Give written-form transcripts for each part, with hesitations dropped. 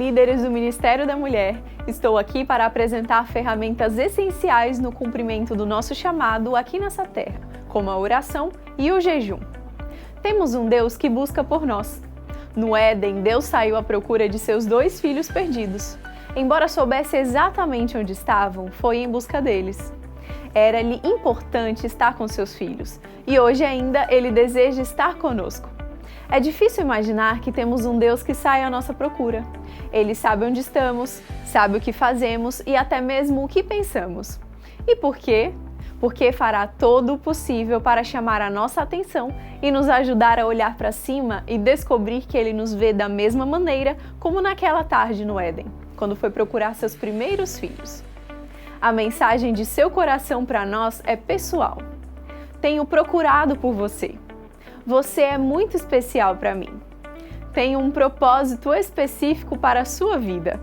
líderes do Ministério da Mulher, estou aqui para apresentar ferramentas essenciais no cumprimento do nosso chamado aqui nessa terra, como a oração e o jejum. Temos um Deus que busca por nós. No Éden, Deus saiu à procura de seus 2 filhos perdidos. Embora soubesse exatamente onde estavam, foi em busca deles. Era-lhe importante estar com seus filhos, e hoje ainda Ele deseja estar conosco. É difícil imaginar que temos um Deus que sai à nossa procura. Ele sabe onde estamos, sabe o que fazemos e até mesmo o que pensamos. E por quê? Porque fará todo o possível para chamar a nossa atenção e nos ajudar a olhar para cima e descobrir que Ele nos vê da mesma maneira como naquela tarde no Éden, quando foi procurar seus primeiros filhos. A mensagem de seu coração para nós é pessoal. Tenho procurado por você. Você é muito especial para mim. Tenho um propósito específico para a sua vida.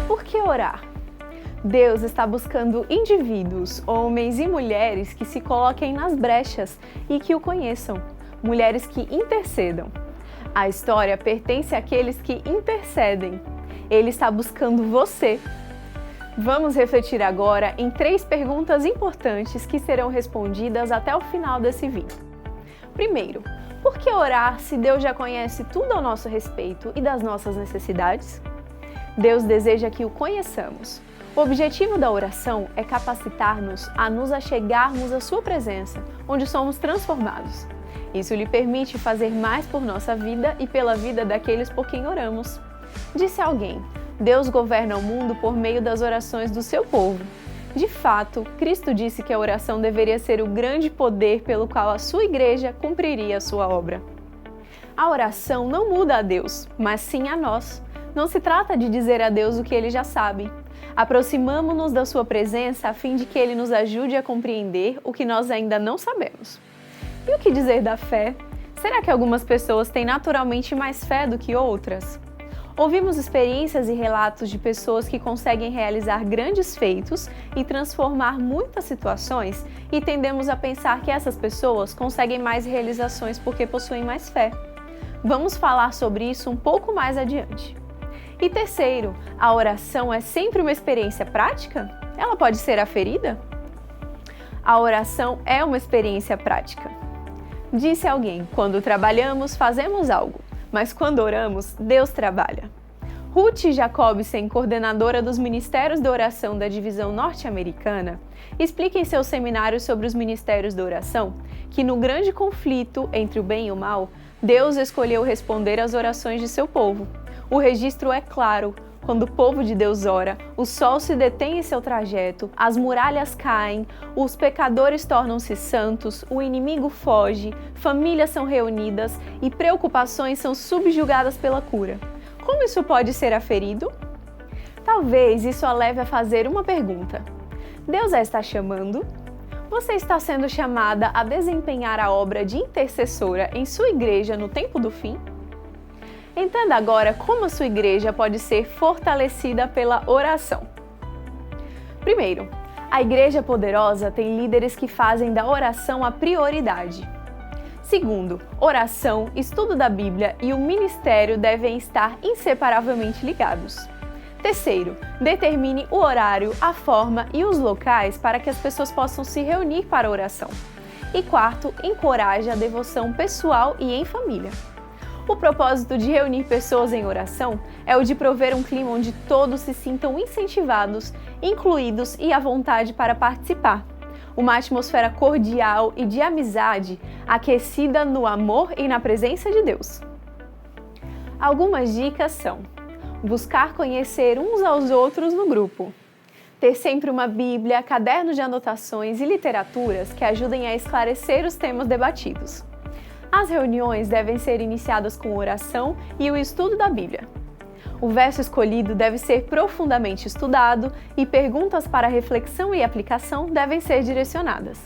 Por que orar? Deus está buscando indivíduos, homens e mulheres que se coloquem nas brechas e que o conheçam, mulheres que intercedam. A história pertence àqueles que intercedem. Ele está buscando você. Vamos refletir agora em 3 perguntas importantes que serão respondidas até o final desse vídeo. Primeiro, por que orar se Deus já conhece tudo ao nosso respeito e das nossas necessidades? Deus deseja que o conheçamos. O objetivo da oração é capacitar-nos a nos achegarmos à sua presença, onde somos transformados. Isso lhe permite fazer mais por nossa vida e pela vida daqueles por quem oramos. Disse alguém: Deus governa o mundo por meio das orações do seu povo. De fato, Cristo disse que a oração deveria ser o grande poder pelo qual a sua igreja cumpriria a sua obra. A oração não muda a Deus, mas sim a nós. Não se trata de dizer a Deus o que Ele já sabe. Aproximamo-nos da sua presença a fim de que Ele nos ajude a compreender o que nós ainda não sabemos. E o que dizer da fé? Será que algumas pessoas têm naturalmente mais fé do que outras? Ouvimos experiências e relatos de pessoas que conseguem realizar grandes feitos e transformar muitas situações e tendemos a pensar que essas pessoas conseguem mais realizações porque possuem mais fé. Vamos falar sobre isso um pouco mais adiante. E terceiro, a oração é sempre uma experiência prática? Ela pode ser aferida? A oração é uma experiência prática. Disse alguém: quando trabalhamos, fazemos algo. Mas quando oramos, Deus trabalha. Ruth Jacobsen, coordenadora dos Ministérios de Oração da Divisão Norte-Americana, explica em seu seminário sobre os Ministérios de Oração que no grande conflito entre o bem e o mal, Deus escolheu responder às orações de seu povo. O registro é claro. Quando o povo de Deus ora, o sol se detém em seu trajeto, as muralhas caem, os pecadores tornam-se santos, o inimigo foge, famílias são reunidas e preocupações são subjugadas pela cura. Como isso pode ser aferido? Talvez isso a leve a fazer uma pergunta. Deus a está chamando? Você está sendo chamada a desempenhar a obra de intercessora em sua igreja no tempo do fim? Entenda agora como a sua igreja pode ser fortalecida pela oração. Primeiro, a igreja poderosa tem líderes que fazem da oração a prioridade. Segundo, oração, estudo da Bíblia e o ministério devem estar inseparavelmente ligados. Terceiro, determine o horário, a forma e os locais para que as pessoas possam se reunir para a oração. E quarto, encoraje a devoção pessoal e em família. O propósito de reunir pessoas em oração é o de prover um clima onde todos se sintam incentivados, incluídos e à vontade para participar. Uma atmosfera cordial e de amizade, aquecida no amor e na presença de Deus. Algumas dicas são: buscar conhecer uns aos outros no grupo. Ter sempre uma Bíblia, cadernos de anotações e literaturas que ajudem a esclarecer os temas debatidos. As reuniões devem ser iniciadas com oração e o estudo da Bíblia. O verso escolhido deve ser profundamente estudado e perguntas para reflexão e aplicação devem ser direcionadas.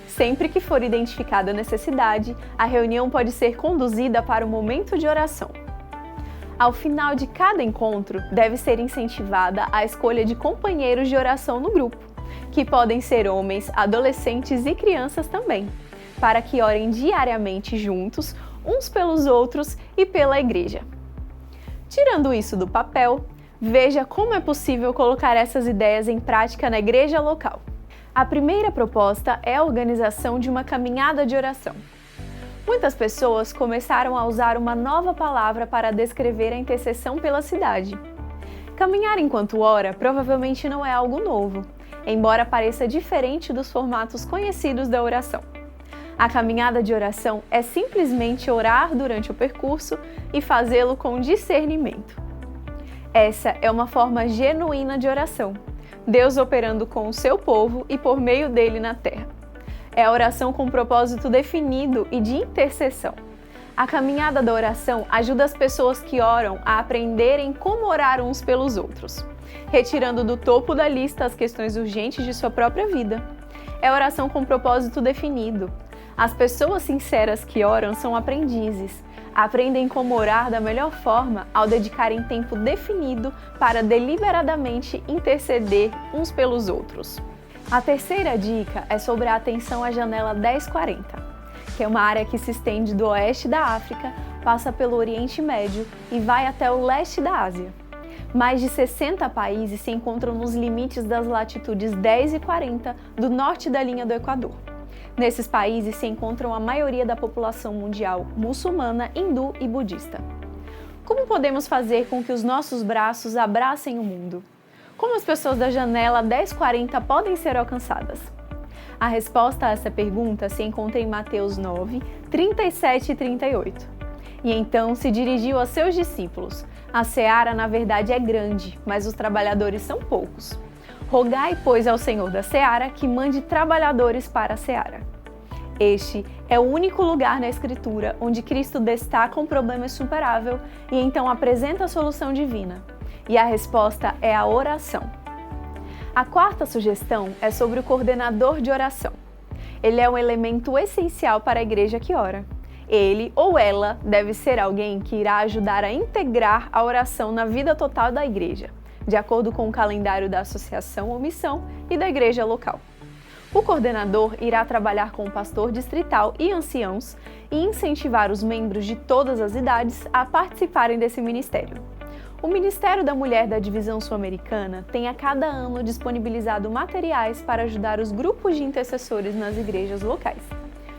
Sempre que for identificada a necessidade, a reunião pode ser conduzida para o momento de oração. Ao final de cada encontro, deve ser incentivada a escolha de companheiros de oração no grupo, que podem ser homens, adolescentes e crianças também, para que orem diariamente juntos uns pelos outros e pela igreja. Tirando isso do papel, veja como é possível colocar essas ideias em prática na igreja local. A primeira proposta é a organização de uma caminhada de oração. Muitas pessoas começaram a usar uma nova palavra para descrever a intercessão pela cidade. Caminhar enquanto ora provavelmente não é algo novo, embora pareça diferente dos formatos conhecidos da oração. A caminhada de oração é simplesmente orar durante o percurso e fazê-lo com discernimento. Essa é uma forma genuína de oração, Deus operando com o seu povo e por meio dele na terra. É a oração com um propósito definido e de intercessão. A caminhada da oração ajuda as pessoas que oram a aprenderem como orar uns pelos outros, retirando do topo da lista as questões urgentes de sua própria vida. É oração com propósito definido. As pessoas sinceras que oram são aprendizes. Aprendem como orar da melhor forma ao dedicarem tempo definido para deliberadamente interceder uns pelos outros. A terceira dica é sobre a atenção à janela 1040, que é uma área que se estende do oeste da África, passa pelo Oriente Médio e vai até o leste da Ásia. Mais de 60 países se encontram nos limites das latitudes 10 e 40 do norte da linha do Equador. Nesses países se encontram a maioria da população mundial muçulmana, hindu e budista. Como podemos fazer com que os nossos braços abracem o mundo? Como as pessoas da janela 1040 podem ser alcançadas? A resposta a essa pergunta se encontra em Mateus 9, 37 e 38. E então se dirigiu a seus discípulos: a seara na verdade é grande, mas os trabalhadores são poucos. Rogai, pois, ao Senhor da seara que mande trabalhadores para a seara. Este é o único lugar na Escritura onde Cristo destaca um problema insuperável e então apresenta a solução divina. E a resposta é a oração. A quarta sugestão é sobre o coordenador de oração. Ele é um elemento essencial para a igreja que ora. Ele ou ela deve ser alguém que irá ajudar a integrar a oração na vida total da igreja, de acordo com o calendário da associação ou missão e da igreja local. O coordenador irá trabalhar com o pastor distrital e anciãos e incentivar os membros de todas as idades a participarem desse ministério. O Ministério da Mulher da Divisão Sul-Americana tem a cada ano disponibilizado materiais para ajudar os grupos de intercessores nas igrejas locais.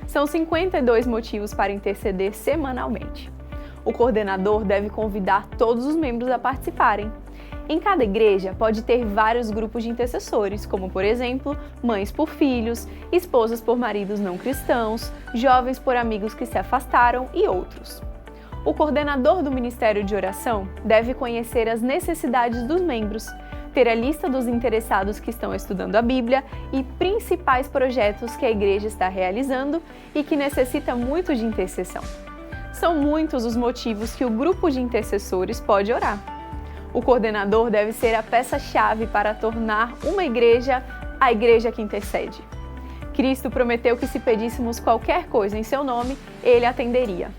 São 52 motivos para interceder semanalmente. O coordenador deve convidar todos os membros a participarem. Em cada igreja pode ter vários grupos de intercessores, como por exemplo, mães por filhos, esposas por maridos não cristãos, jovens por amigos que se afastaram e outros. O coordenador do Ministério de Oração deve conhecer as necessidades dos membros, ter a lista dos interessados que estão estudando a Bíblia e principais projetos que a igreja está realizando e que necessita muito de intercessão. São muitos os motivos que o grupo de intercessores pode orar. O coordenador deve ser a peça-chave para tornar uma igreja a igreja que intercede. Cristo prometeu que se pedíssemos qualquer coisa em seu nome, ele atenderia.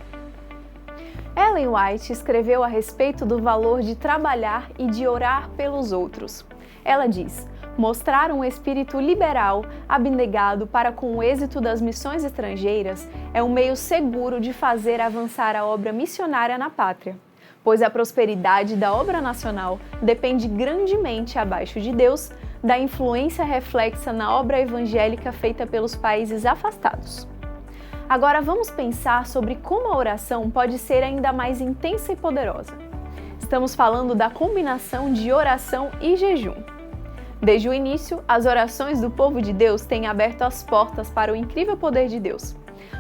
Ellen White escreveu a respeito do valor de trabalhar e de orar pelos outros. Ela diz: mostrar um espírito liberal, abnegado para com o êxito das missões estrangeiras é um meio seguro de fazer avançar a obra missionária na pátria, pois a prosperidade da obra nacional depende grandemente abaixo de Deus da influência reflexa na obra evangélica feita pelos países afastados. Agora vamos pensar sobre como a oração pode ser ainda mais intensa e poderosa. Estamos falando da combinação de oração e jejum. Desde o início, as orações do povo de Deus têm aberto as portas para o incrível poder de Deus.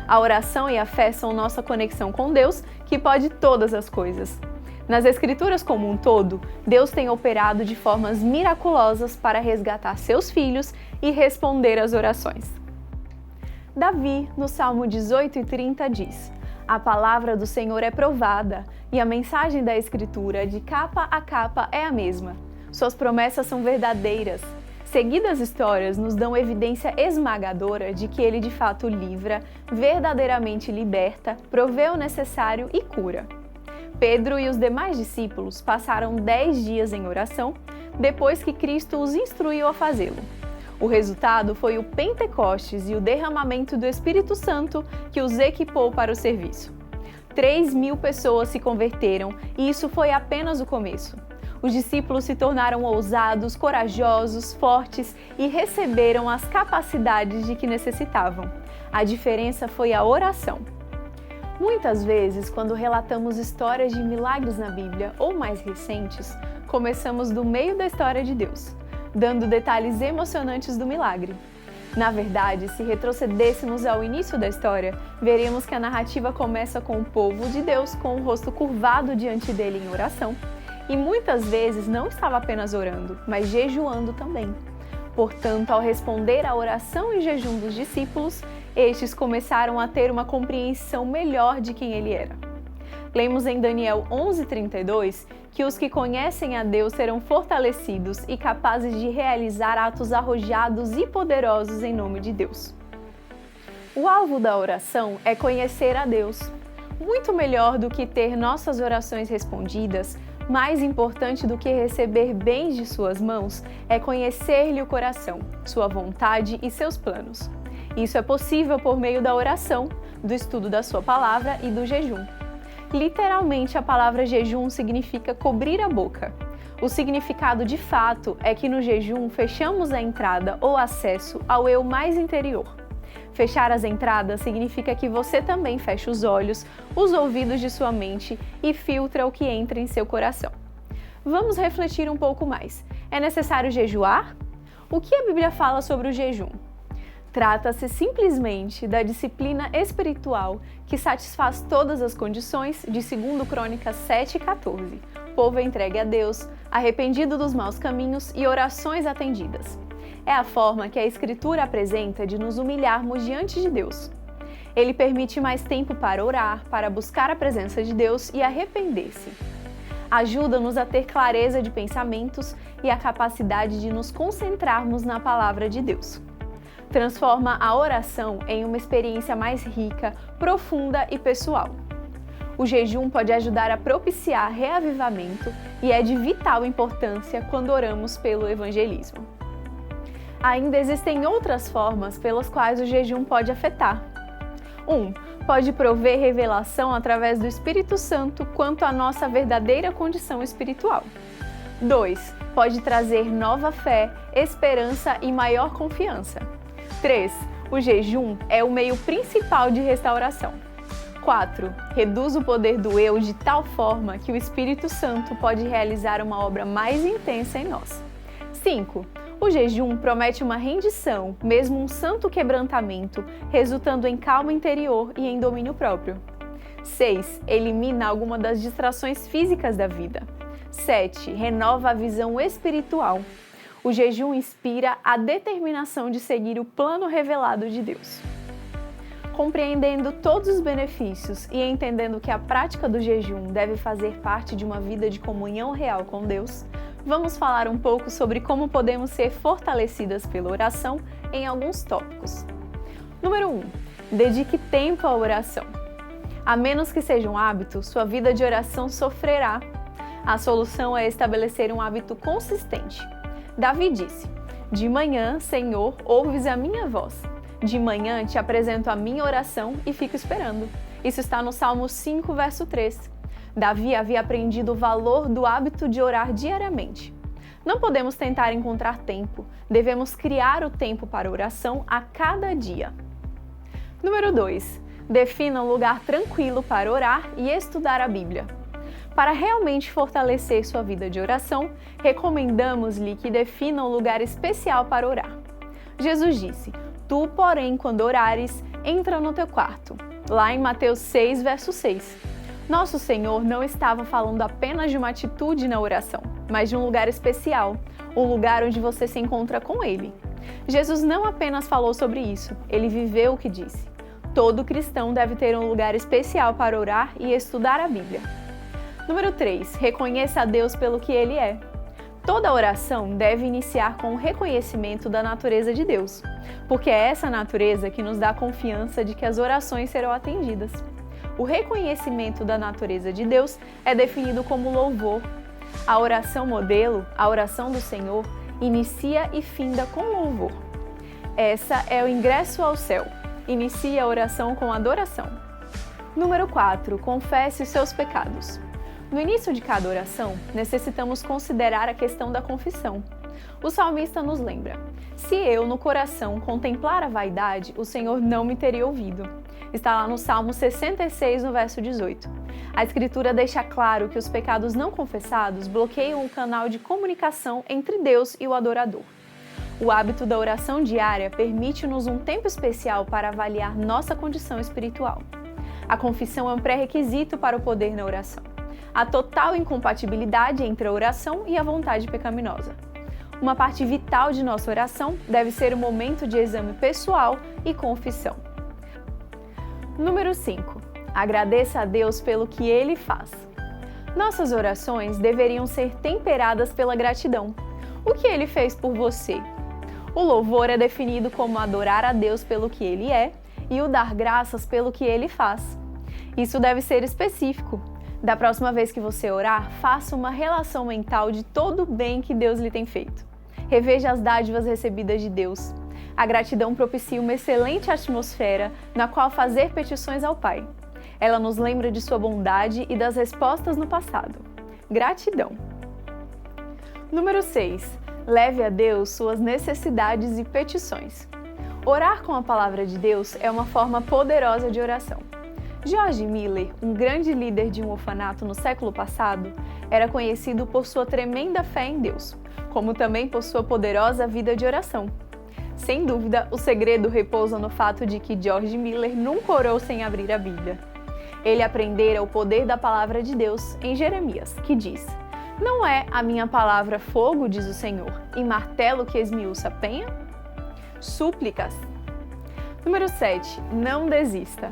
A oração e a fé são nossa conexão com Deus, que pode todas as coisas. Nas Escrituras como um todo, Deus tem operado de formas miraculosas para resgatar seus filhos e responder às orações. Davi, no Salmo 18 e 30, diz: a palavra do Senhor é provada, e a mensagem da Escritura de capa a capa é a mesma. Suas promessas são verdadeiras. Seguidas histórias nos dão evidência esmagadora de que ele de fato livra, verdadeiramente liberta, provê o necessário e cura. Pedro e os demais discípulos passaram 10 dias em oração, depois que Cristo os instruiu a fazê-lo. O resultado foi o Pentecostes e o derramamento do Espírito Santo que os equipou para o serviço. 3.000 pessoas se converteram e isso foi apenas o começo. Os discípulos se tornaram ousados, corajosos, fortes e receberam as capacidades de que necessitavam. A diferença foi a oração. Muitas vezes, quando relatamos histórias de milagres na Bíblia ou mais recentes, começamos do meio da história de Deus, dando detalhes emocionantes do milagre. Na verdade, se retrocedêssemos ao início da história, veríamos que a narrativa começa com o povo de Deus com o rosto curvado diante dele em oração, e muitas vezes não estava apenas orando, mas jejuando também. Portanto, ao responder à oração e jejum dos discípulos, estes começaram a ter uma compreensão melhor de quem ele era. Lemos em Daniel 11:32 que os que conhecem a Deus serão fortalecidos e capazes de realizar atos arrojados e poderosos em nome de Deus. O alvo da oração é conhecer a Deus. Muito melhor do que ter nossas orações respondidas, mais importante do que receber bens de suas mãos, é conhecer-lhe o coração, sua vontade e seus planos. Isso é possível por meio da oração, do estudo da sua palavra e do jejum. Literalmente, a palavra jejum significa cobrir a boca. O significado de fato é que no jejum fechamos a entrada ou acesso ao eu mais interior. Fechar as entradas significa que você também fecha os olhos, os ouvidos de sua mente e filtra o que entra em seu coração. Vamos refletir um pouco mais. É necessário jejuar? O que a Bíblia fala sobre o jejum? Trata-se simplesmente da disciplina espiritual que satisfaz todas as condições de 2 Crônicas 7:14. Povo entregue a Deus, arrependido dos maus caminhos e orações atendidas. É a forma que a Escritura apresenta de nos humilharmos diante de Deus. Ele permite mais tempo para orar, para buscar a presença de Deus e arrepender-se. Ajuda-nos a ter clareza de pensamentos e a capacidade de nos concentrarmos na palavra de Deus. Transforma a oração em uma experiência mais rica, profunda e pessoal. O jejum pode ajudar a propiciar reavivamento e é de vital importância quando oramos pelo evangelismo. Ainda existem outras formas pelas quais o jejum pode afetar. 1. Pode prover revelação através do Espírito Santo quanto à nossa verdadeira condição espiritual. 2. Pode trazer nova fé, esperança e maior confiança. 3. O jejum é o meio principal de restauração. 4. Reduz o poder do eu de tal forma que o Espírito Santo pode realizar uma obra mais intensa em nós. 5. O jejum promete uma rendição, mesmo um santo quebrantamento, resultando em calma interior e em domínio próprio. 6. Elimina alguma das distrações físicas da vida. 7. Renova a visão espiritual. O jejum inspira a determinação de seguir o plano revelado de Deus. Compreendendo todos os benefícios e entendendo que a prática do jejum deve fazer parte de uma vida de comunhão real com Deus, vamos falar um pouco sobre como podemos ser fortalecidas pela oração em alguns tópicos. Número 1. Dedique tempo à oração. A menos que seja um hábito, sua vida de oração sofrerá. A solução é estabelecer um hábito consistente. Davi disse: "De manhã, Senhor, ouves a minha voz. De manhã te apresento a minha oração e fico esperando." Isso está no Salmo 5, verso 3. Davi havia aprendido o valor do hábito de orar diariamente. Não podemos tentar encontrar tempo, devemos criar o tempo para oração a cada dia. Número 2. Defina um lugar tranquilo para orar e estudar a Bíblia. Para realmente fortalecer sua vida de oração, recomendamos-lhe que defina um lugar especial para orar. Jesus disse: "Tu, porém, quando orares, entra no teu quarto." Lá em Mateus 6, verso 6. Nosso Senhor não estava falando apenas de uma atitude na oração, mas de um lugar especial, um lugar onde você se encontra com Ele. Jesus não apenas falou sobre isso, Ele viveu o que disse. Todo cristão deve ter um lugar especial para orar e estudar a Bíblia. Número 3. Reconheça a Deus pelo que Ele é. Toda oração deve iniciar com o reconhecimento da natureza de Deus, porque é essa natureza que nos dá a confiança de que as orações serão atendidas. O reconhecimento da natureza de Deus é definido como louvor. A oração modelo, a oração do Senhor, inicia e finda com louvor. Essa é o ingresso ao céu. Inicia a oração com adoração. Número 4. Confesse os seus pecados. No início de cada oração, necessitamos considerar a questão da confissão. O salmista nos lembra: se eu no coração contemplar a vaidade, o Senhor não me teria ouvido. Está lá no Salmo 66, no verso 18. A Escritura deixa claro que os pecados não confessados bloqueiam o canal de comunicação entre Deus e o adorador. O hábito da oração diária permite-nos um tempo especial para avaliar nossa condição espiritual. A confissão é um pré-requisito para o poder na oração. Há total incompatibilidade entre a oração e a vontade pecaminosa. Uma parte vital de nossa oração deve ser o momento de exame pessoal e confissão. Número 5. Agradeça a Deus pelo que Ele faz. Nossas orações deveriam ser temperadas pela gratidão. O que Ele fez por você? O louvor é definido como adorar a Deus pelo que Ele é e o dar graças pelo que Ele faz. Isso deve ser específico. Da próxima vez que você orar, faça uma relação mental de todo o bem que Deus lhe tem feito. Reveja as dádivas recebidas de Deus. A gratidão propicia uma excelente atmosfera na qual fazer petições ao Pai. Ela nos lembra de sua bondade e das respostas no passado. Gratidão. Número 6. Leve a Deus suas necessidades e petições. Orar com a palavra de Deus é uma forma poderosa de oração. George Miller, um grande líder de um orfanato no século passado, era conhecido por sua tremenda fé em Deus, como também por sua poderosa vida de oração. Sem dúvida, o segredo repousa no fato de que George Miller nunca orou sem abrir a Bíblia. Ele aprendera o poder da palavra de Deus em Jeremias, que diz: "Não é a minha palavra fogo, diz o Senhor, e martelo que esmiuça a penha?" Súplicas. Número 7. Não desista.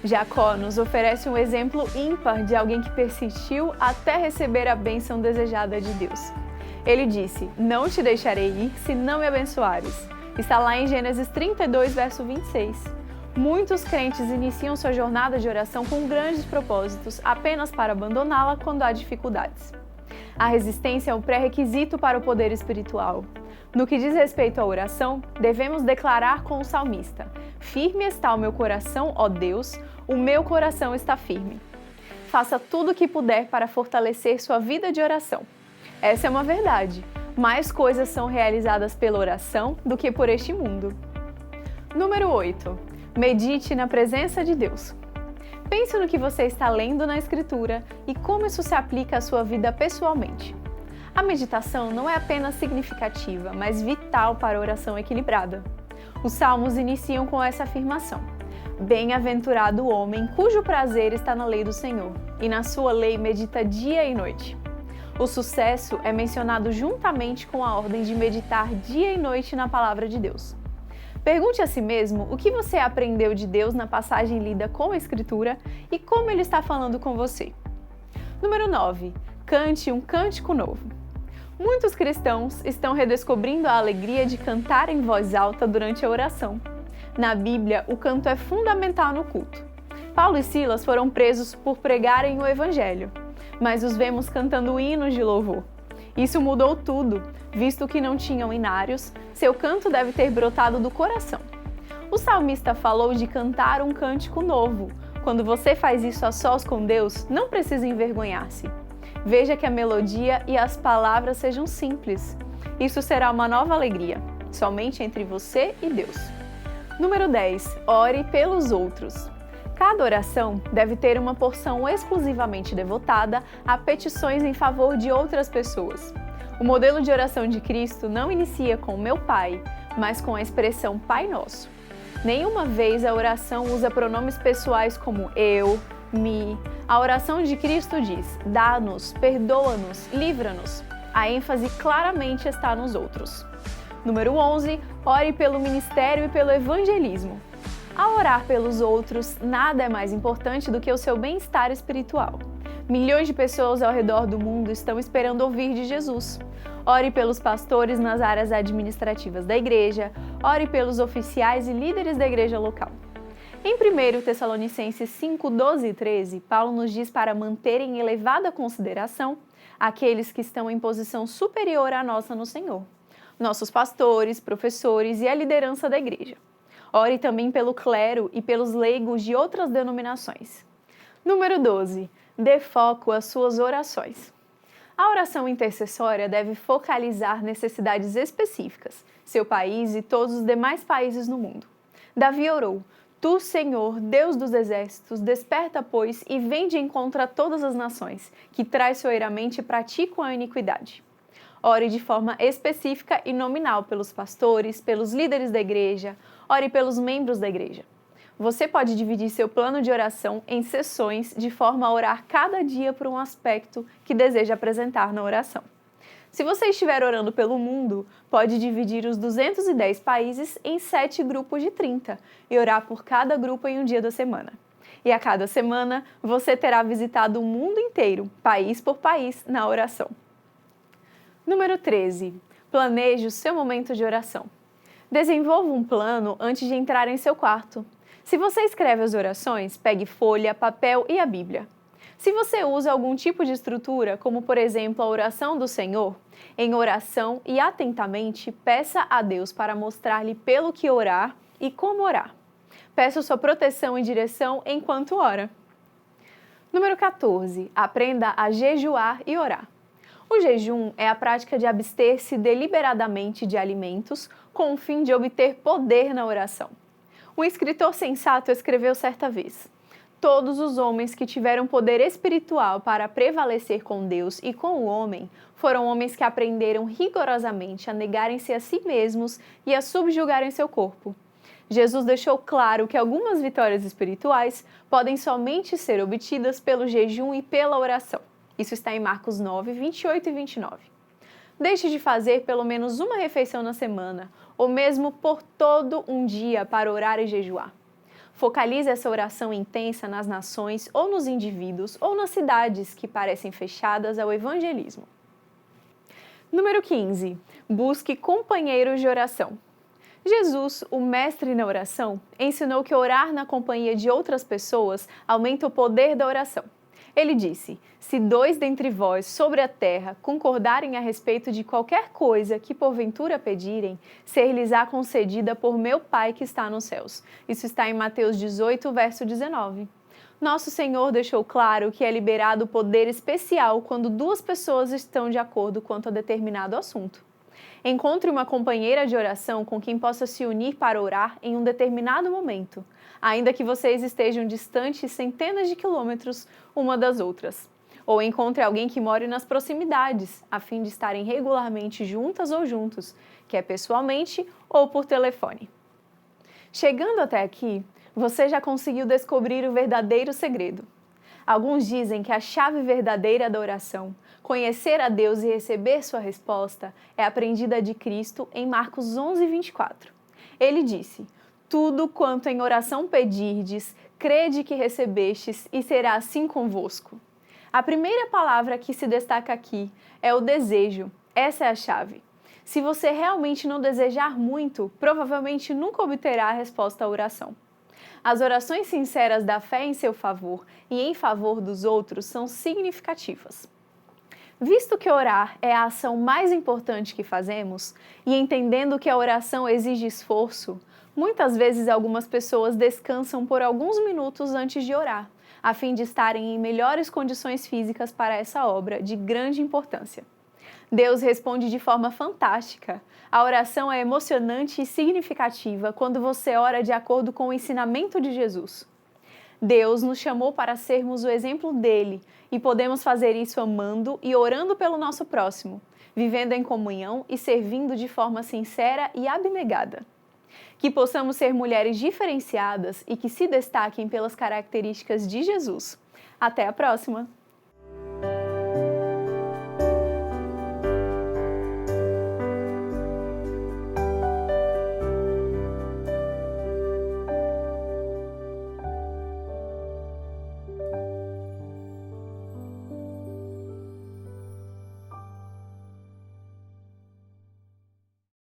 Jacó nos oferece um exemplo ímpar de alguém que persistiu até receber a bênção desejada de Deus. Ele disse: "Não te deixarei ir se não me abençoares." Está lá em Gênesis 32, verso 26. Muitos crentes iniciam sua jornada de oração com grandes propósitos apenas para abandoná-la quando há dificuldades. A resistência é um pré-requisito para o poder espiritual. No que diz respeito à oração, devemos declarar com o salmista: "Firme está o meu coração, ó Deus, o meu coração está firme." Faça tudo o que puder para fortalecer sua vida de oração. Essa é uma verdade. Mais coisas são realizadas pela oração do que por este mundo. Número 8. Medite na presença de Deus. Pense no que você está lendo na Escritura e como isso se aplica à sua vida pessoalmente. A meditação não é apenas significativa, mas vital para a oração equilibrada. Os salmos iniciam com essa afirmação: "Bem-aventurado o homem cujo prazer está na lei do Senhor, e na sua lei medita dia e noite." O sucesso é mencionado juntamente com a ordem de meditar dia e noite na palavra de Deus. Pergunte a si mesmo o que você aprendeu de Deus na passagem lida com a Escritura e como Ele está falando com você. Número 9. Cante um cântico novo. Muitos cristãos estão redescobrindo a alegria de cantar em voz alta durante a oração. Na Bíblia, o canto é fundamental no culto. Paulo e Silas foram presos por pregarem o Evangelho, mas os vemos cantando hinos de louvor. Isso mudou tudo, visto que não tinham inários, seu canto deve ter brotado do coração. O salmista falou de cantar um cântico novo. Quando você faz isso a sós com Deus, não precisa envergonhar-se. Veja que a melodia e as palavras sejam simples. Isso será uma nova alegria, somente entre você e Deus. Número 10. Ore pelos outros. Cada oração deve ter uma porção exclusivamente devotada a petições em favor de outras pessoas. O modelo de oração de Cristo não inicia com "meu Pai", mas com a expressão "Pai Nosso". Nenhuma vez a oração usa pronomes pessoais como eu, me. A oração de Cristo diz: "Dá-nos, perdoa-nos, livra-nos." A ênfase claramente está nos outros. Número 11. Ore pelo ministério e pelo evangelismo. Ao orar pelos outros, nada é mais importante do que o seu bem-estar espiritual. Milhões de pessoas ao redor do mundo estão esperando ouvir de Jesus. Ore pelos pastores nas áreas administrativas da igreja, ore pelos oficiais e líderes da igreja local. Em 1 Tessalonicenses 5, 12 e 13, Paulo nos diz para manter em elevada consideração aqueles que estão em posição superior à nossa no Senhor, nossos pastores, professores e a liderança da igreja. Ore também pelo clero e pelos leigos de outras denominações. Número 12. Dê foco às suas orações. A oração intercessória deve focalizar necessidades específicas, seu país e todos os demais países no mundo. Davi orou: Tu, Senhor, Deus dos exércitos, desperta, pois, e vem de encontro a todas as nações, que traiçoeiramente praticam a iniquidade. Ore de forma específica e nominal pelos pastores, pelos líderes da igreja, ore pelos membros da igreja. Você pode dividir seu plano de oração em sessões de forma a orar cada dia por um aspecto que deseja apresentar na oração. Se você estiver orando pelo mundo, pode dividir os 210 países em 7 grupos de 30 e orar por cada grupo em um dia da semana. E a cada semana, você terá visitado o mundo inteiro, país por país, na oração. Número 13. Planeje o seu momento de oração. Desenvolva um plano antes de entrar em seu quarto. Se você escreve as orações, pegue folha, papel e a Bíblia. Se você usa algum tipo de estrutura, como por exemplo a oração do Senhor, em oração e atentamente peça a Deus para mostrar-lhe pelo que orar e como orar. Peça sua proteção e direção enquanto ora. Número 14. Aprenda a jejuar e orar. O jejum é a prática de abster-se deliberadamente de alimentos com o fim de obter poder na oração. Um escritor sensato escreveu certa vez: Todos os homens que tiveram poder espiritual para prevalecer com Deus e com o homem foram homens que aprenderam rigorosamente a negarem-se a si mesmos e a subjugarem seu corpo. Jesus deixou claro que algumas vitórias espirituais podem somente ser obtidas pelo jejum e pela oração. Isso está em Marcos 9, 28 e 29. Deixe de fazer pelo menos uma refeição na semana, ou mesmo por todo um dia para orar e jejuar. Focalize essa oração intensa nas nações ou nos indivíduos ou nas cidades que parecem fechadas ao evangelismo. Número 15. Busque companheiros de oração. Jesus, o mestre na oração, ensinou que orar na companhia de outras pessoas aumenta o poder da oração. Ele disse: Se 2 dentre vós sobre a terra concordarem a respeito de qualquer coisa que porventura pedirem, ser-lhes-á concedida por meu Pai que está nos céus. Isso está em Mateus 18, verso 19. Nosso Senhor deixou claro que é liberado poder especial quando 2 pessoas estão de acordo quanto a determinado assunto. Encontre uma companheira de oração com quem possa se unir para orar em um determinado momento, ainda que vocês estejam distantes centenas de quilômetros uma das outras. Ou encontre alguém que more nas proximidades, a fim de estarem regularmente juntas ou juntos, quer pessoalmente ou por telefone. Chegando até aqui, você já conseguiu descobrir o verdadeiro segredo. Alguns dizem que a chave verdadeira da oração, conhecer a Deus e receber sua resposta, é aprendida de Cristo em Marcos 11, 24. Ele disse: Tudo quanto em oração pedirdes, crede que recebestes e será assim convosco. A primeira palavra que se destaca aqui é o desejo. Essa é a chave. Se você realmente não desejar muito, provavelmente nunca obterá a resposta à oração. As orações sinceras da fé em seu favor e em favor dos outros são significativas. Visto que orar é a ação mais importante que fazemos, e entendendo que a oração exige esforço, muitas vezes algumas pessoas descansam por alguns minutos antes de orar, a fim de estarem em melhores condições físicas para essa obra de grande importância. Deus responde de forma fantástica. A oração é emocionante e significativa quando você ora de acordo com o ensinamento de Jesus. Deus nos chamou para sermos o exemplo dele e podemos fazer isso amando e orando pelo nosso próximo, vivendo em comunhão e servindo de forma sincera e abnegada. Que possamos ser mulheres diferenciadas e que se destaquem pelas características de Jesus. Até a próxima!